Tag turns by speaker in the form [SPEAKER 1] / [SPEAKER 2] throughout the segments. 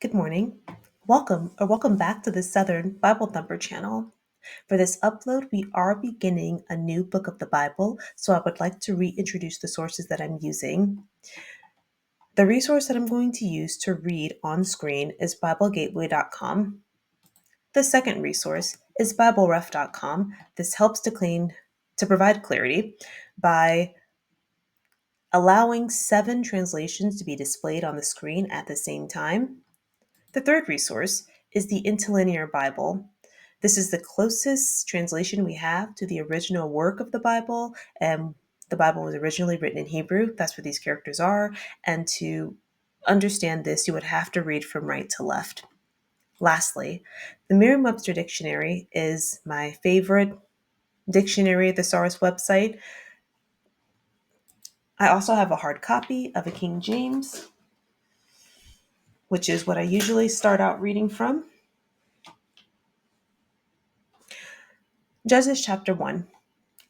[SPEAKER 1] Good morning. Welcome back to the Southern Bible Thumper channel. For this upload, we are beginning a new book of the Bible, so I would like to reintroduce the sources that I'm using. The resource that I'm going to use to read on screen is BibleGateway.com. The second resource is BibleRef.com. This helps to provide clarity by allowing 7 translations to be displayed on the screen at the same time. The third resource is the Interlinear Bible. This is the closest translation we have to the original work of the Bible, and the Bible was originally written in Hebrew. That's what these characters are. And to understand this, you would have to read from right to left. Lastly, the Merriam Webster Dictionary is my favorite dictionary at the SARS website. I also have a hard copy of a King James, which is what I usually start out reading from. Judges chapter 1.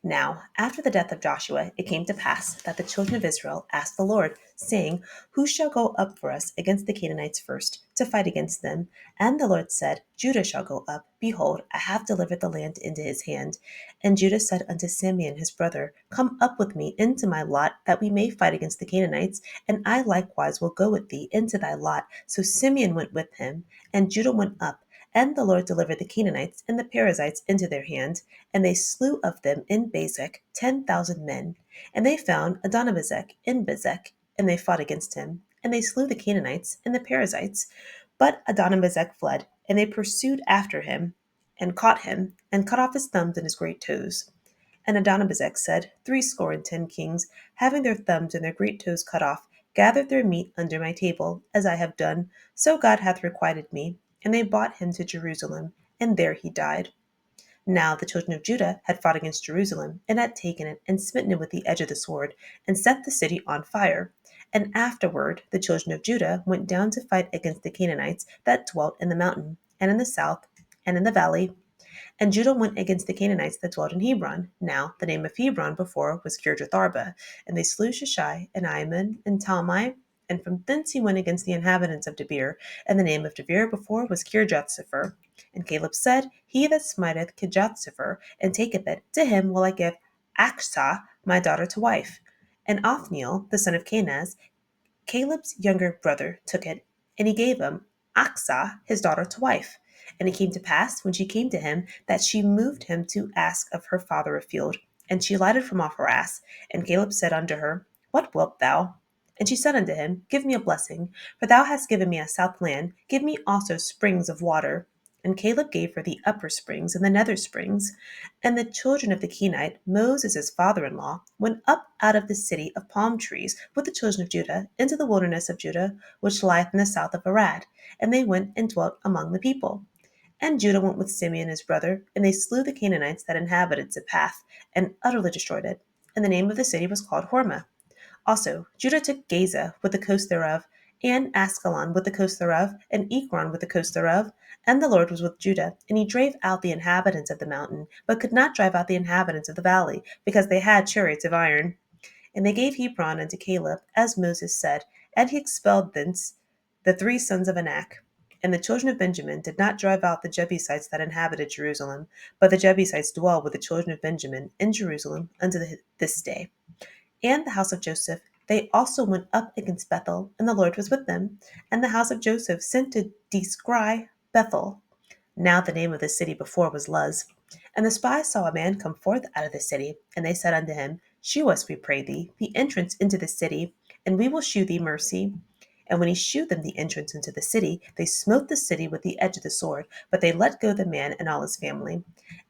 [SPEAKER 1] Now, after the death of Joshua, it came to pass that the children of Israel asked the Lord, saying, Who shall go up for us against the Canaanites first, to fight against them? And the Lord said, Judah shall go up. Behold, I have delivered the land into his hand. And Judah said unto Simeon his brother, Come up with me into my lot, that we may fight against the Canaanites, and I likewise will go with thee into thy lot. So Simeon went with him, and Judah went up. And the Lord delivered the Canaanites and the Perizzites into their hand, and they slew of them in Bezek 10,000 men. And they found Adonibezek in Bezek, and they fought against him. And they slew the Canaanites and the Perizzites. But Adonibezek fled, and they pursued after him, and caught him, and cut off his thumbs and his great toes. And Adonibezek said, 60 kings, having their thumbs and their great toes cut off, gathered their meat under my table, as I have done, so God hath requited me. And they brought him to Jerusalem, and there he died. Now the children of Judah had fought against Jerusalem, and had taken it, and smitten it with the edge of the sword, and set the city on fire. And afterward the children of Judah went down to fight against the Canaanites that dwelt in the mountain, and in the south, and in the valley. And Judah went against the Canaanites that dwelt in Hebron. Now the name of Hebron before was Kirjatharba. And they slew Sheshai, and Ahiman, and Talmai. And from thence he went against the inhabitants of Debir. And the name of Debir before was Kirjathsepher. And Caleb said, He that smiteth Kirjathsepher, and taketh it, to him will I give Achsah my daughter to wife. And Othniel, the son of Kenaz, Caleb's younger brother, took it, and he gave him Achsah his daughter to wife. And it came to pass, when she came to him, that she moved him to ask of her father a field. And she lighted from off her ass. And Caleb said unto her, What wilt thou? And she said unto him, Give me a blessing, for thou hast given me a south land. Give me also springs of water. And Caleb gave her the upper springs and the nether springs. And the children of the Kenite, Moses his father-in-law, went up out of the city of palm trees with the children of Judah into the wilderness of Judah, which lieth in the south of Arad. And they went and dwelt among the people. And Judah went with Simeon his brother, and they slew the Canaanites that inhabited Zephath, and utterly destroyed it. And the name of the city was called Hormah. Also, Judah took Gaza with the coast thereof, and Askelon with the coast thereof, and Ekron with the coast thereof. And the Lord was with Judah, and he drave out the inhabitants of the mountain, but could not drive out the inhabitants of the valley, because they had chariots of iron. And they gave Hebron unto Caleb, as Moses said, and he expelled thence the 3 sons of Anak. And the children of Benjamin did not drive out the Jebusites that inhabited Jerusalem, but the Jebusites dwell with the children of Benjamin in Jerusalem unto this day. And the house of Joseph, they also went up against Bethel, and the Lord was with them. And the house of Joseph sent to descry Bethel. Now the name of the city before was Luz. And the spies saw a man come forth out of the city, and they said unto him, Shew us, we pray thee, the entrance into the city, and we will shew thee mercy. And when he shewed them the entrance into the city, they smote the city with the edge of the sword, but they let go the man and all his family.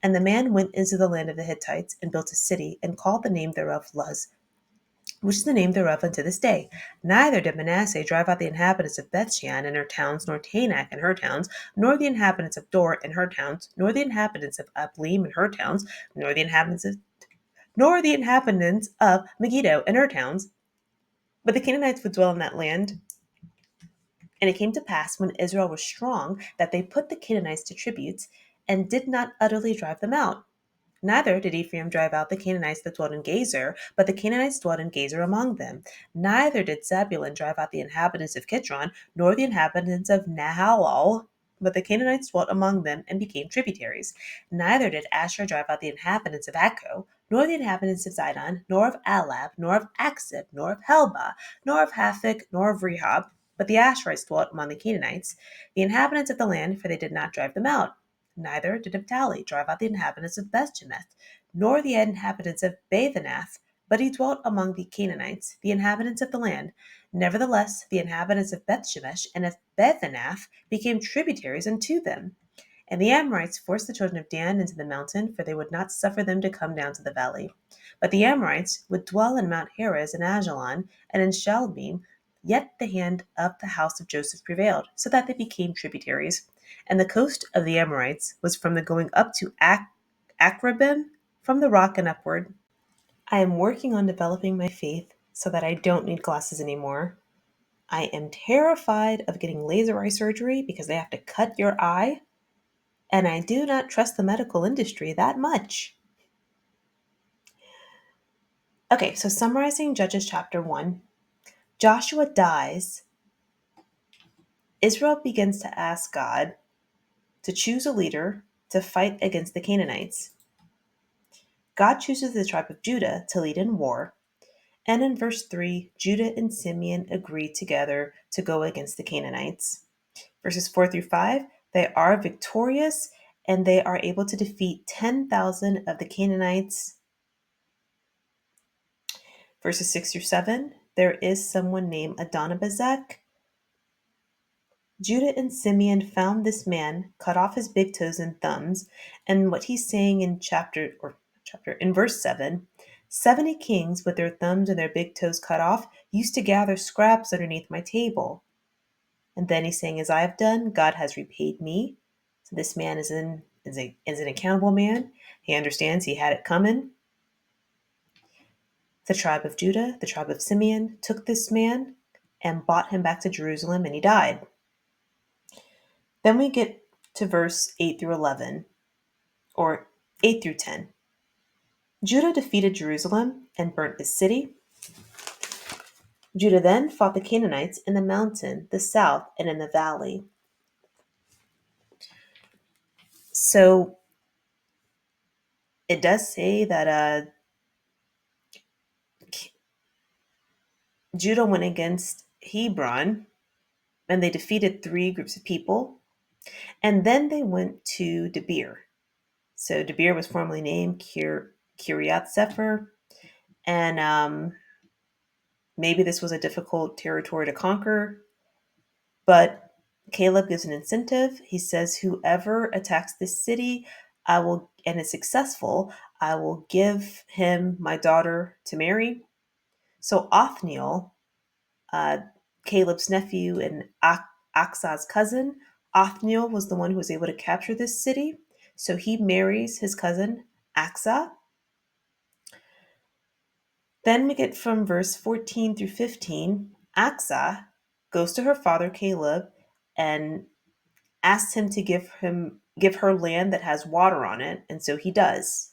[SPEAKER 1] And the man went into the land of the Hittites, and built a city, and called the name thereof Luz, which is the name thereof unto this day. Neither did Manasseh drive out the inhabitants of Bethshean and her towns, nor Tanakh and her towns, nor the inhabitants of Dor and her towns, nor the inhabitants of Ablim and her towns, nor the inhabitants of Megiddo and her towns. But the Canaanites would dwell in that land. And it came to pass, when Israel was strong, that they put the Canaanites to tributes, and did not utterly drive them out. Neither did Ephraim drive out the Canaanites that dwelt in Gezer, but the Canaanites dwelt in Gezer among them. Neither did Zebulun drive out the inhabitants of Kitron, nor the inhabitants of Nahalal, but the Canaanites dwelt among them and became tributaries. Neither did Asher drive out the inhabitants of Akko, nor the inhabitants of Zidon, nor of Alab, nor of Aksib, nor of Helba, nor of Haphik, nor of Rehob. But the Asherites dwelt among the Canaanites, the inhabitants of the land, for they did not drive them out. Neither did Naphtali drive out the inhabitants of Bethshemesh, nor the inhabitants of Bethanath, but he dwelt among the Canaanites, the inhabitants of the land. Nevertheless, the inhabitants of Bethshemesh and of Bethanath became tributaries unto them. And the Amorites forced the children of Dan into the mountain, for they would not suffer them to come down to the valley. But the Amorites would dwell in Mount Heres and Ajalon, and in Shalbim. Yet the hand of the house of Joseph prevailed, so that they became tributaries. And the coast of the Amorites was from the going up to Akrabim, from the rock and upward. I am working on developing my faith so that I don't need glasses anymore. I am terrified of getting laser eye surgery because they have to cut your eye, and I do not trust the medical industry that much. Okay, so summarizing Judges chapter 1, Joshua dies. Israel begins to ask God to choose a leader to fight against the Canaanites. God chooses the tribe of Judah to lead in war. And in verse 3, Judah and Simeon agree together to go against the Canaanites. Verses 4 through 5, they are victorious and they are able to defeat 10,000 of the Canaanites. Verses 6 through 7, there is someone named Adonibezek. Judah and Simeon found this man, cut off his big toes and thumbs, and what he's saying in in verse 7, 70 kings with their thumbs and their big toes cut off used to gather scraps underneath my table. And then he's saying, as I have done, God has repaid me. So this man is an accountable man. He understands he had it coming. The tribe of Judah, the tribe of Simeon, took this man and brought him back to Jerusalem, and he died. Then we get to verse 8 through 11, or 8 through 10. Judah defeated Jerusalem and burnt its city. Judah then fought the Canaanites in the mountain, the south, and in the valley. So it does say that Judah went against Hebron, and they defeated 3 groups of people. And then they went to Debir. So Debir was formerly named Kiryat Sefer, and maybe this was a difficult territory to conquer, but Caleb gives an incentive. He says, whoever attacks this city, and is successful, I will give him my daughter to marry. So Othniel, Caleb's nephew and Aksah's cousin, Othniel was the one who was able to capture this city. So he marries his cousin Aksah. Then we get from verse 14 through 15, Aksah goes to her father Caleb and asks him to give her land that has water on it, and so he does.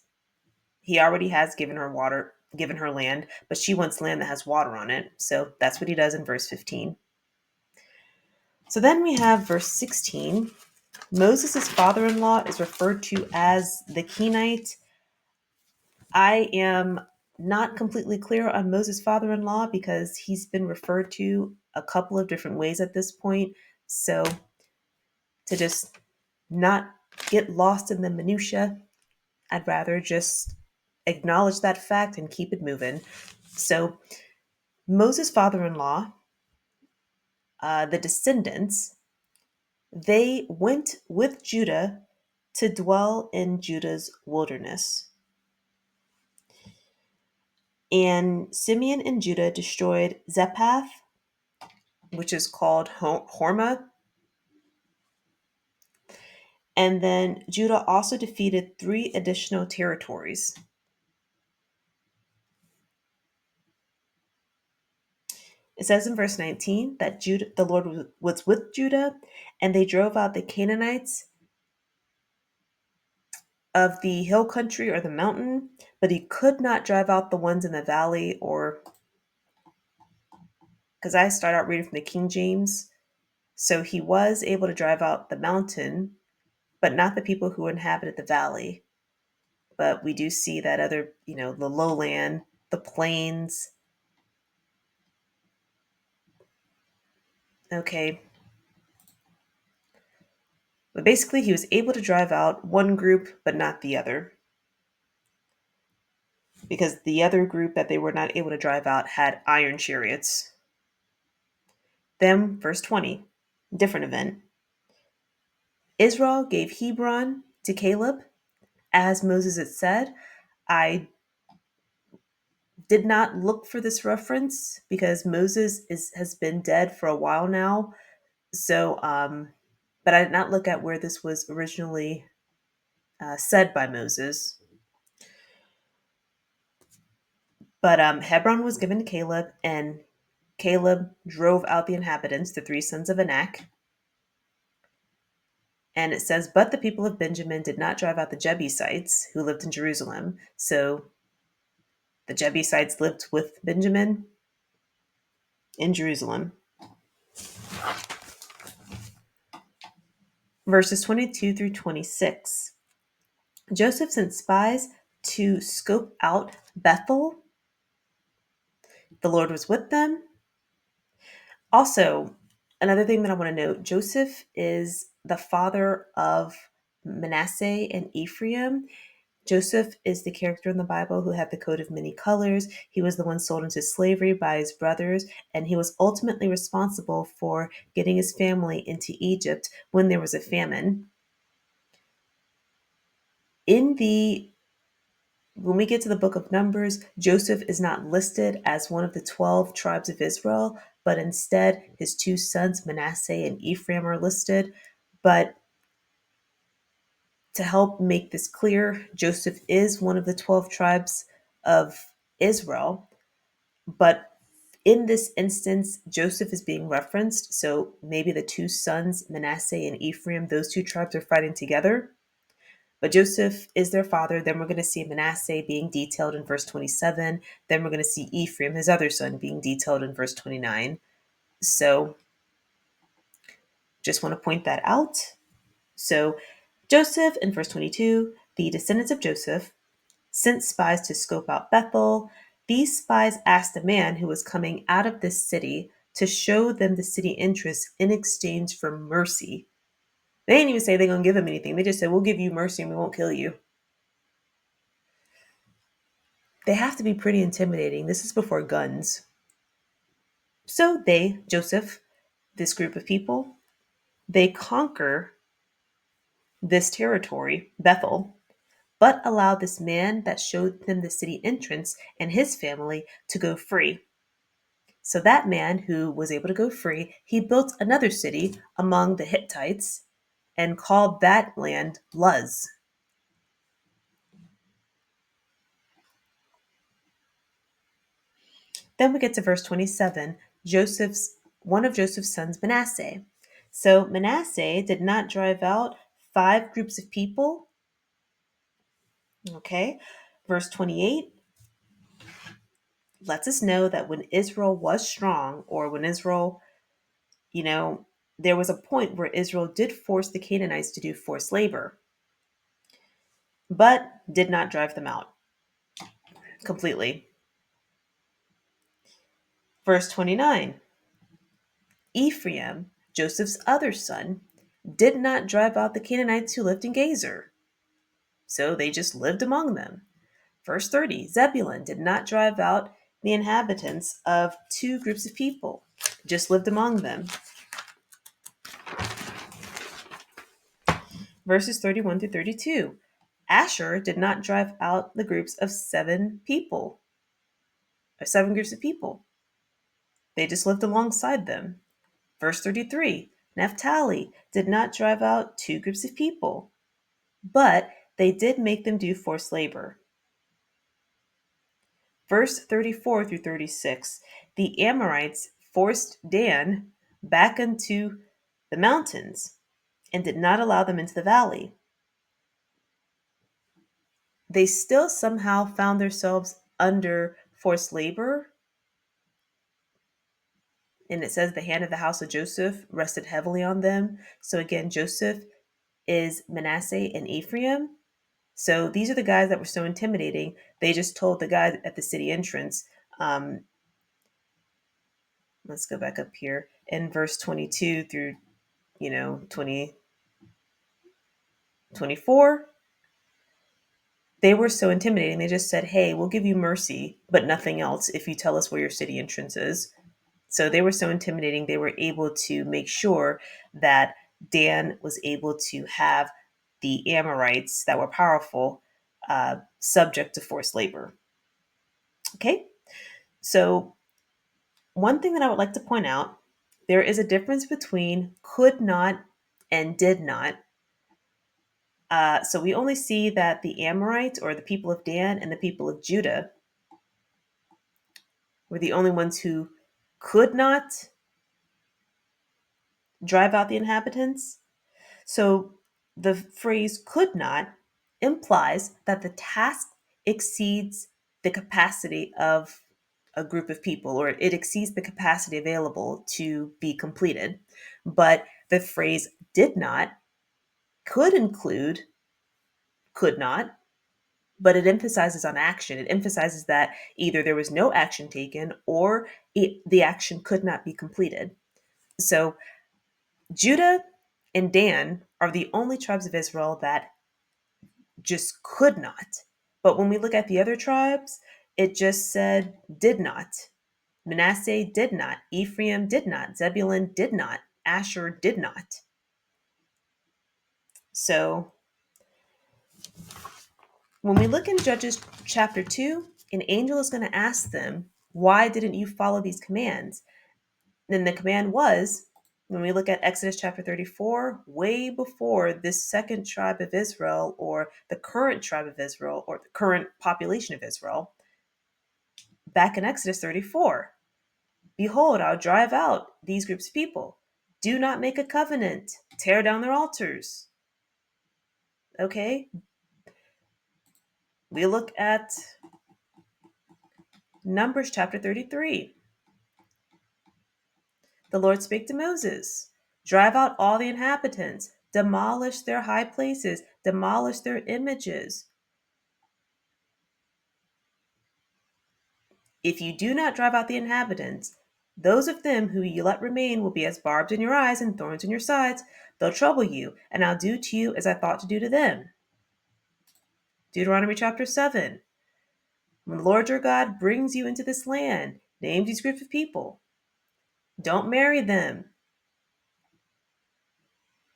[SPEAKER 1] He already has given her land, but she wants land that has water on it. So that's what he does in verse 15. So then we have verse 16. Moses' father-in-law is referred to as the Kenite. I am not completely clear on Moses' father-in-law because he's been referred to a couple of different ways at this point. So to just not get lost in the minutia, I'd rather just acknowledge that fact and keep it moving. So Moses' father-in-law, the descendants, they went with Judah to dwell in Judah's wilderness. And Simeon and Judah destroyed Zephath, which is called Hormah. And then Judah also defeated 3 additional territories. It says in verse 19 that the Lord was with Judah, and they drove out the Canaanites of the hill country or the mountain, but he could not drive out the ones in the valley, or because I start out reading from the King James. So he was able to drive out the mountain, but not the people who inhabited the valley. But we do see that other, the lowland, the plains. Okay. But basically, he was able to drive out one group, but not the other. Because the other group that they were not able to drive out had iron chariots. Then, verse 20, different event. Israel gave Hebron to Caleb, as Moses had said. I did not look for this reference because Moses has been dead for a while now. So, but I did not look at where this was originally said by Moses. But Hebron was given to Caleb, and Caleb drove out the inhabitants, the three sons of Anak. And it says, but the people of Benjamin did not drive out the Jebusites who lived in Jerusalem. So the Jebusites lived with Benjamin in Jerusalem. Verses 22 through 26. Joseph sent spies to scope out Bethel. The Lord was with them. Also, another thing that I want to note, Joseph is the father of Manasseh and Ephraim. Joseph is the character in the Bible who had the coat of many colors. He was the one sold into slavery by his brothers, and he was ultimately responsible for getting his family into Egypt when there was a famine. When we get to the book of Numbers, Joseph is not listed as one of the 12 tribes of Israel, but instead his two sons, Manasseh and Ephraim, are listed. But to help make this clear, Joseph is one of the 12 tribes of Israel. But in this instance, Joseph is being referenced. So maybe the two sons, Manasseh and Ephraim, those two tribes are fighting together. But Joseph is their father. Then we're going to see Manasseh being detailed in verse 27. Then we're going to see Ephraim, his other son, being detailed in verse 29. So just want to point that out. So Joseph in verse 22, the descendants of Joseph sent spies to scope out Bethel. These spies asked a man who was coming out of this city to show them the city entrance in exchange for mercy. They didn't even say they're going to give him anything. They just said, we'll give you mercy and we won't kill you. They have to be pretty intimidating. This is before guns. So Joseph, this group of people, they conquer this territory, Bethel, but allow this man that showed them the city entrance and his family to go free. So that man who was able to go free, he built another city among the Hittites and called that land Luz. Then we get to verse 27, one of Joseph's sons, Manasseh. So Manasseh did not drive out 5 groups of people. Okay. Verse 28 lets us know that when Israel was strong, or when Israel, there was a point where Israel did force the Canaanites to do forced labor, but did not drive them out completely. Verse 29, Ephraim, Joseph's other son, did not drive out the Canaanites who lived in Gezer. So they just lived among them. Verse 30, Zebulun did not drive out the inhabitants of 2 groups of people, just lived among them. Verses 31 through 32, Asher did not drive out the groups of 7 people, or 7 groups of people. They just lived alongside them. Verse 33, Naphtali did not drive out 2 groups of people, but they did make them do forced labor. Verse 34 through 36, the Amorites forced Dan back into the mountains and did not allow them into the valley. they still somehow found themselves under forced labor. And it says the hand of the house of Joseph rested heavily on them. So again, Joseph is Manasseh and Ephraim. So these are the guys that were so intimidating. They just told the guys at the city entrance, um, let's go back up here in verse 22 through, 24. They were so intimidating. They just said, hey, we'll give you mercy, but nothing else if you tell us where your city entrance is. So they were so intimidating. They were able to make sure that Dan was able to have the Amorites that were powerful subject to forced labor. Okay, so one thing that I would like to point out, there is a difference between could not and did not. So we only see that the Amorites, or the people of Dan and the people of Judah, were the only ones who could not drive out the inhabitants. So the phrase could not implies that the task exceeds the capacity of a group of people, or it exceeds the capacity available to be completed. But the phrase did not could include could not, but it emphasizes on action. It emphasizes that either there was no action taken or the action could not be completed. So Judah and Dan are the only tribes of Israel that just could not. But when we look at the other tribes, it just said did not. Manasseh did not. Ephraim did not. Zebulun did not. Asher did not. So when we look in Judges chapter 2, an angel is going to ask them, why didn't you follow these commands? Then the command was, when we look at Exodus chapter 34, way before this second tribe of Israel, or the current tribe of Israel, or the current population of Israel, back in Exodus 34, behold, I'll drive out these groups of people. Do not make a covenant. Tear down their altars. Okay? We look at Numbers chapter 33. The Lord spake to Moses, drive out all the inhabitants, demolish their high places, demolish their images. If you do not drive out the inhabitants, those of them who you let remain will be as barbs in your eyes and thorns in your sides. They'll trouble you, and I'll do to you as I thought to do to them. Deuteronomy chapter 7. When the Lord your God brings you into this land, name these groups of people. Don't marry them.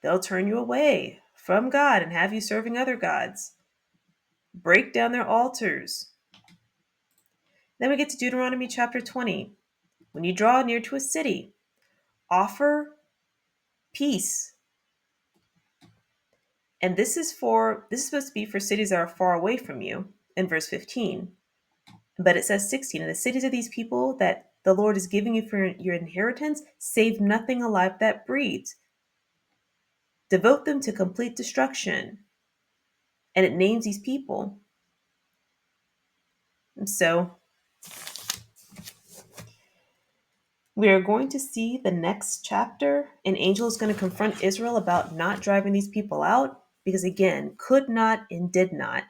[SPEAKER 1] They'll turn you away from God and have you serving other gods. Break down their altars. Then we get to Deuteronomy chapter 20. When you draw near to a city, offer peace. And this is supposed to be for cities that are far away from you in verse 15. But it says 16, and the cities of these people that the Lord is giving you for your inheritance, save nothing alive that breathes. Devote them to complete destruction. And it names these people. And so we are going to see the next chapter. An angel is going to confront Israel about not driving these people out, because again, could not and did not.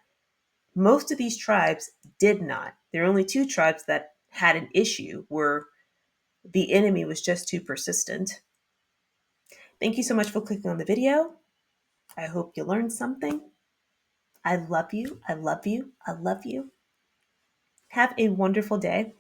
[SPEAKER 1] Most of these tribes did not. There are only two tribes that had an issue where the enemy was just too persistent. Thank you so much for clicking on the video. I hope you learned something. I love you. I love you. I love you. Have a wonderful day.